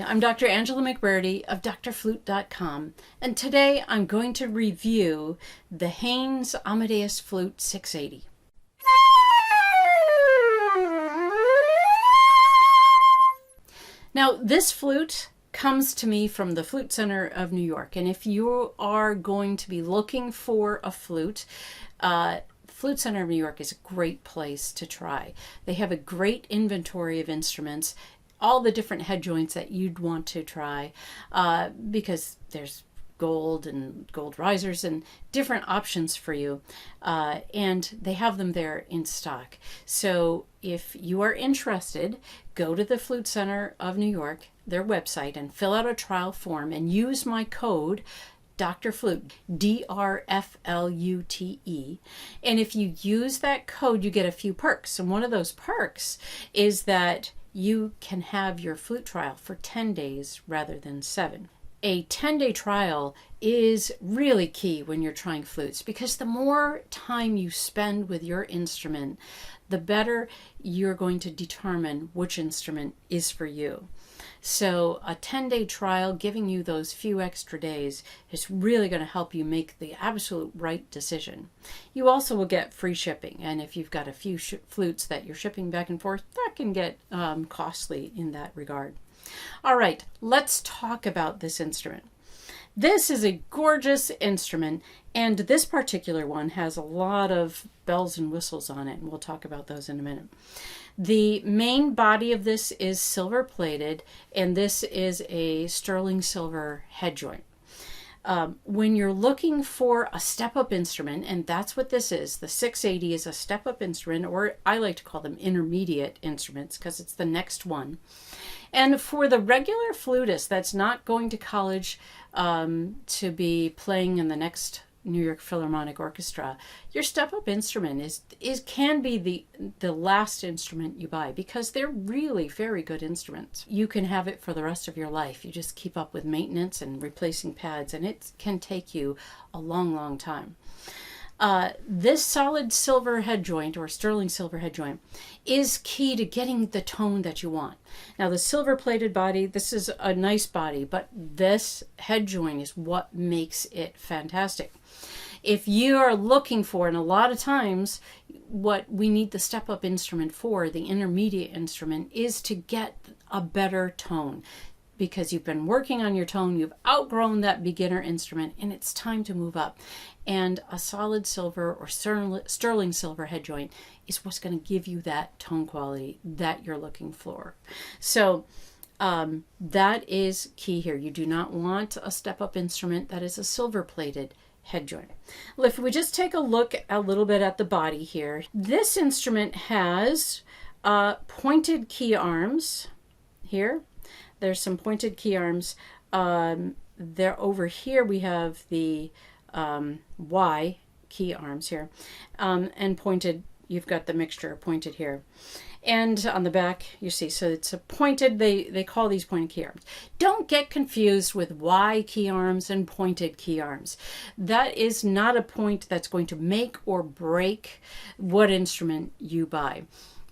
I'm Dr. Angela McBrearty of DrFlute.com, and today I'm going to review the Haynes Amadeus Flute 680. Now, this flute comes to me from the Flute Center of New York, and if you are going to be looking for a flute, Flute Center of New York is a great place to try. They have a great inventory of instruments, all the different head joints that you'd want to try, because there's gold and gold risers and different options for you, and they have them there in stock. So if you are interested, go to the Flute Center of New York, their website, and fill out a trial form and use my code DoctorFlute, DrFlute. And if you use that code, you get a few perks. And one of those perks is that you can have your flute trial for 10 days rather than 7. A 10-day trial is really key when you're trying flutes, because the more time you spend with your instrument, the better you're going to determine which instrument is for you. So a 10-day trial, giving you those few extra days, is really going to help you make the absolute right decision. You also will get free shipping, and if you've got a few flutes that you're shipping back and forth, that can get costly in that regard. All right, let's talk about this instrument. This is a gorgeous instrument, and this particular one has a lot of bells and whistles on it, and we'll talk about those in a minute. The main body of this is silver plated, and this is a sterling silver head joint. When you're looking for a step-up instrument, and that's what this is, the 680 is a step-up instrument, or I like to call them intermediate instruments because it's the next one. And for the regular flutist that's not going to college to be playing in the next New York Philharmonic Orchestra, your step-up instrument can be the last instrument you buy, because they're really very good instruments. You can have it for the rest of your life. You just keep up with maintenance and replacing pads, and it can take you a long, long time. This solid silver head joint, or sterling silver head joint, is key to getting the tone that you want. Now, the silver plated body, this is a nice body, but this head joint is what makes it fantastic. If you are looking for, and a lot of times what we need the step-up instrument for, the intermediate instrument, is to get a better tone, because you've been working on your tone, you've outgrown that beginner instrument, and it's time to move up. And a solid silver or sterling silver head joint is what's going to give you that tone quality that you're looking for. So that is key here. You do not want a step-up instrument that is a silver-plated head joint. Well, if we just take a look a little bit at the body here, this instrument has pointed key arms here. There's some pointed key arms. There over here we have the Y key arms here, and pointed. You've got the mixture pointed here, and on the back you see. So it's a pointed. They call these pointed key arms. Don't get confused with Y key arms and pointed key arms. That is not a point that's going to make or break what instrument you buy.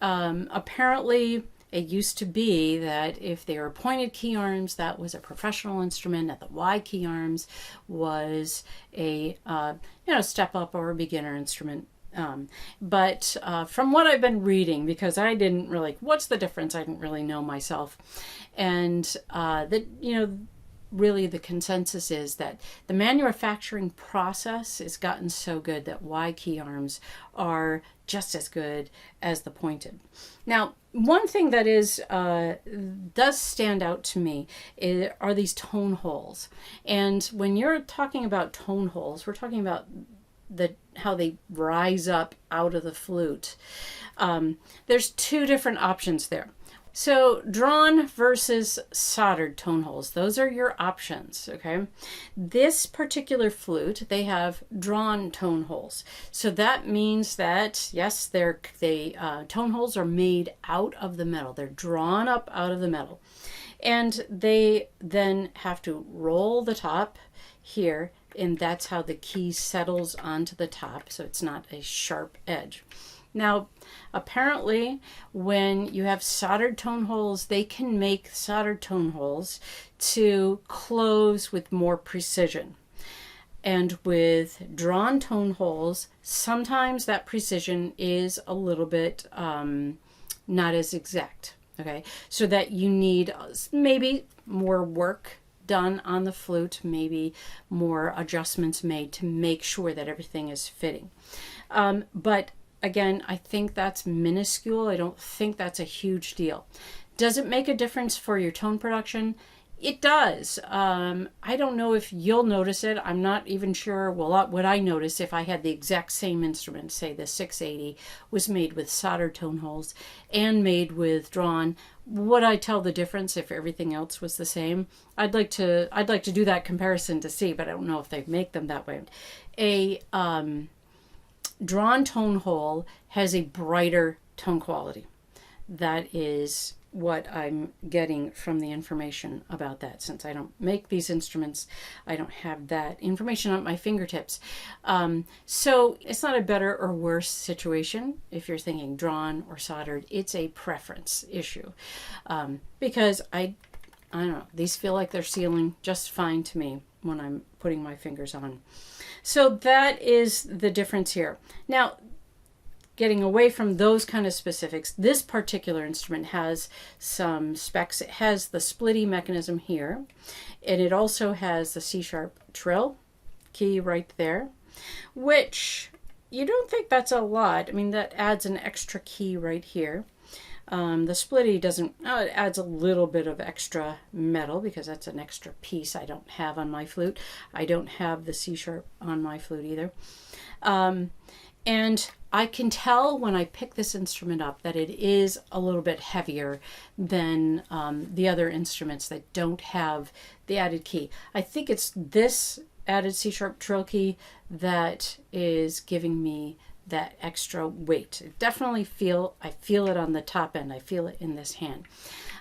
Apparently, it used to be that if they were pointed key arms, that was a professional instrument, that the Y key arms was a step up or a beginner instrument. But from what I've been reading, because I didn't really, what's the difference? I didn't really know myself. And really the consensus is that the manufacturing process has gotten so good that Y key arms are just as good as the pointed. Now, one thing that does stand out to me are these tone holes. And when you're talking about tone holes, we're talking about how they rise up out of the flute. There's two different options there. So drawn versus soldered tone holes, those are your options, okay? This particular flute, they have drawn tone holes. So that means that, yes, the tone holes are made out of the metal. They're drawn up out of the metal. And they then have to roll the top here, and that's how the key settles onto the top, so it's not a sharp edge. Now, apparently, when you have soldered tone holes, they can make soldered tone holes to close with more precision. And with drawn tone holes, sometimes that precision is a little bit not as exact. Okay, so that you need maybe more work done on the flute, maybe more adjustments made to make sure that everything is fitting. But again, I think that's minuscule. I don't think that's a huge deal. Does it make a difference for your tone production? It does. I don't know if you'll notice it. I'm not even sure would I notice if I had the exact same instrument, say the 680 was made with soldered tone holes and made with drawn. Would I tell the difference if everything else was the same? I'd like to do that comparison to see, but I don't know if they make them that way. A drawn tone hole has a brighter tone quality. That is what I'm getting from the information about that. Since I don't make these instruments, I don't have that information at my fingertips. So it's not a better or worse situation if you're thinking drawn or soldered. It's a preference issue, because I don't know, these feel like they're sealing just fine to me when I'm putting my fingers on. So that is the difference here. Now, getting away from those kind of specifics, this particular instrument has some specs. It has the splitty mechanism here, and it also has the C-sharp trill key right there, which you don't think that's a lot. I mean, that adds an extra key right here. The splitty doesn't, it adds a little bit of extra metal because that's an extra piece I don't have on my flute. I don't have the C-sharp on my flute either. And I can tell when I pick this instrument up that it is a little bit heavier than the other instruments that don't have the added key. I think it's this added C-sharp trill key that is giving me that extra weight. Definitely I feel it on the top end. I feel it in this hand.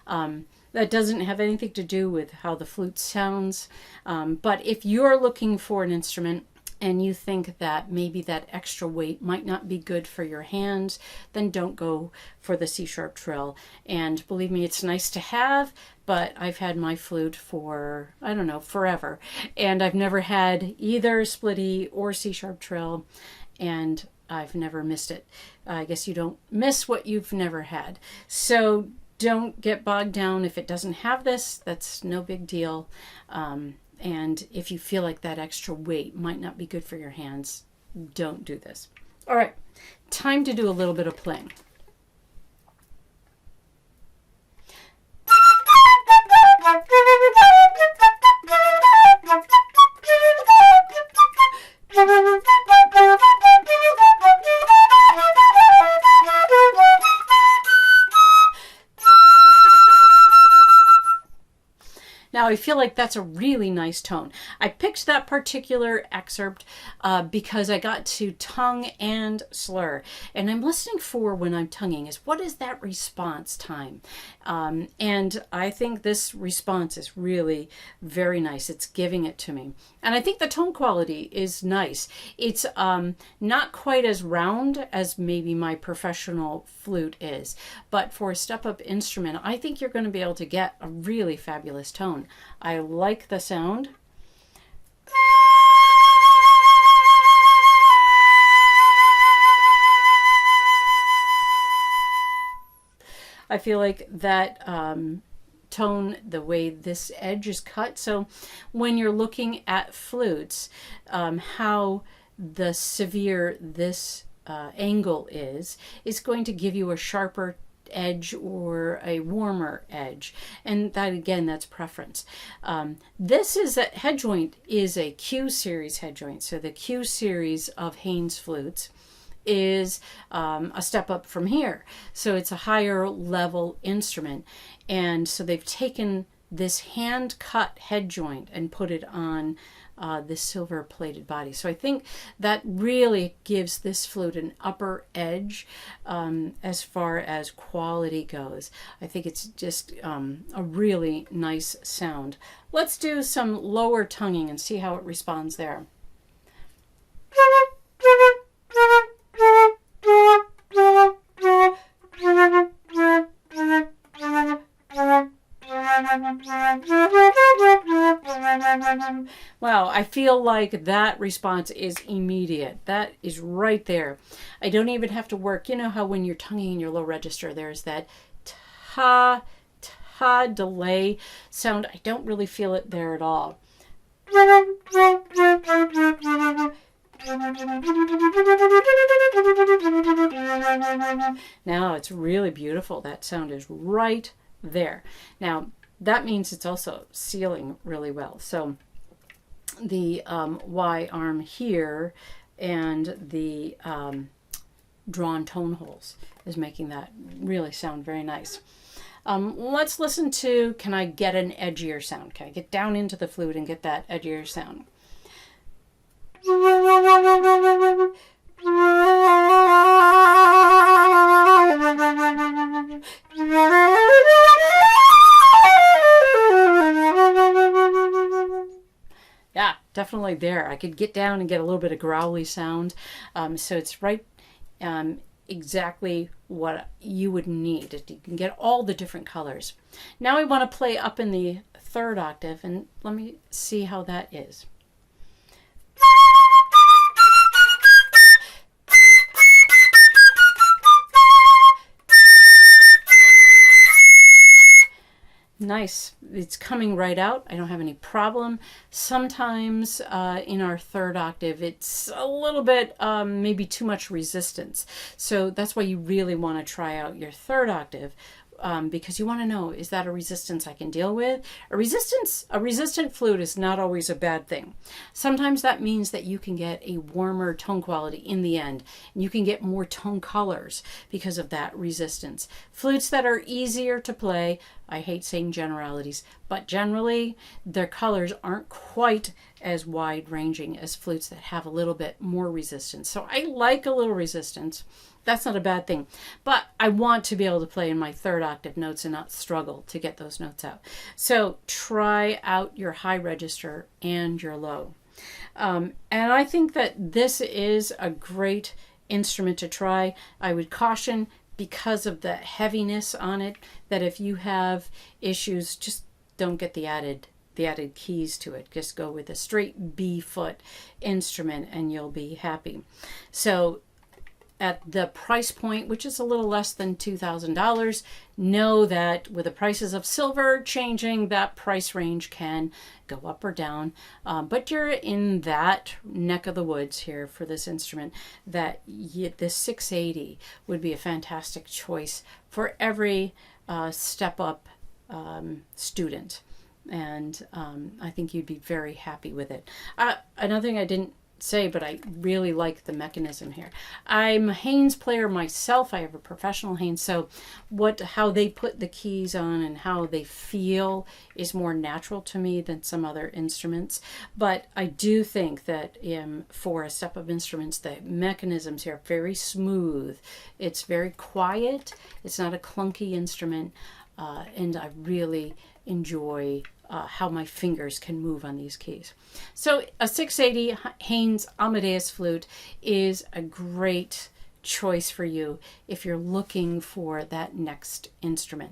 That doesn't have anything to do with how the flute sounds. But if you're looking for an instrument and you think that maybe that extra weight might not be good for your hands, then don't go for the C-sharp trill. And believe me, it's nice to have, but I've had my flute for, I don't know, forever. And I've never had either splitty or C-sharp trill, and I've never missed it. I guess you don't miss what you've never had. So don't get bogged down if it doesn't have this. That's no big deal. And if you feel like that extra weight might not be good for your hands, don't do this. All right, time to do a little bit of playing. Now I feel like that's a really nice tone. I picked that particular excerpt because I got to tongue and slur. And I'm listening for when I'm tonguing is what is that response time? And I think this response is really very nice. It's giving it to me. And I think the tone quality is nice. It's not quite as round as maybe my professional flute is. But for a step-up instrument, I think you're going to be able to get a really fabulous tone. I like the sound. I feel like that tone, the way this edge is cut. So when you're looking at flutes, how the severe this angle is going to give you a sharper edge or a warmer edge, and that again, that's preference. This is a Headjoint is a Q series Headjoint, so the Q series of Haynes flutes is a step up from here, so it's a higher level instrument. And so they've taken this hand cut Headjoint and put it on this silver plated body. So I think that really gives this flute an upper edge as far as quality goes. I think it's just a really nice sound. Let's do some lower tonguing and see how it responds there. Wow, I feel like that response is immediate. That is right there. I don't even have to work. You know how when you're tonguing in your low register, there's that ta, ta delay sound. I don't really feel it there at all. Now it's really beautiful. That sound is right there. Now that means it's also sealing really well. So the Y arm here and the drawn tone holes is making that really sound very nice. Let's listen to, can I get an edgier sound? Can I get down into the flute and get that edgier sound? Yeah, definitely there. I could get down and get a little bit of growly sound. So it's right exactly what you would need. You can get all the different colors. Now I want to play up in the third octave, and let me see how that is. Nice. It's coming right out. I don't have any problem. Sometimes in our third octave, it's a little bit maybe too much resistance. So that's why you really want to try out your third octave. Because you want to know, is that a resistance I can deal with? A resistant flute is not always a bad thing. Sometimes that means that you can get a warmer tone quality in the end, and you can get more tone colors because of that resistance. Flutes that are easier to play, I hate saying generalities, but generally their colors aren't quite as wide ranging as flutes that have a little bit more resistance. So I like a little resistance. That's not a bad thing, but I want to be able to play in my third octave notes and not struggle to get those notes out. So try out your high register and your low. And I think that this is a great instrument to try. I would caution, because of the heaviness on it, that if you have issues, just don't get the added keys to it. Just go with a straight B foot instrument and you'll be happy. So at the price point, which is a little less than $2,000, know that with the prices of silver changing, that price range can go up or down. But you're in that neck of the woods here for this instrument, that the 680 would be a fantastic choice for every step up student. And I think you'd be very happy with it. Another thing I didn't say, but I really like the mechanism here. I'm a Haynes player myself. I have a professional Haynes, so how they put the keys on and how they feel is more natural to me than some other instruments. But I do think that for a step-up instruments, the mechanisms here are very smooth. It's very quiet. It's not a clunky instrument, and I really enjoy how my fingers can move on these keys. So a 680 Haynes Amadeus flute is a great choice for you if you're looking for that next instrument.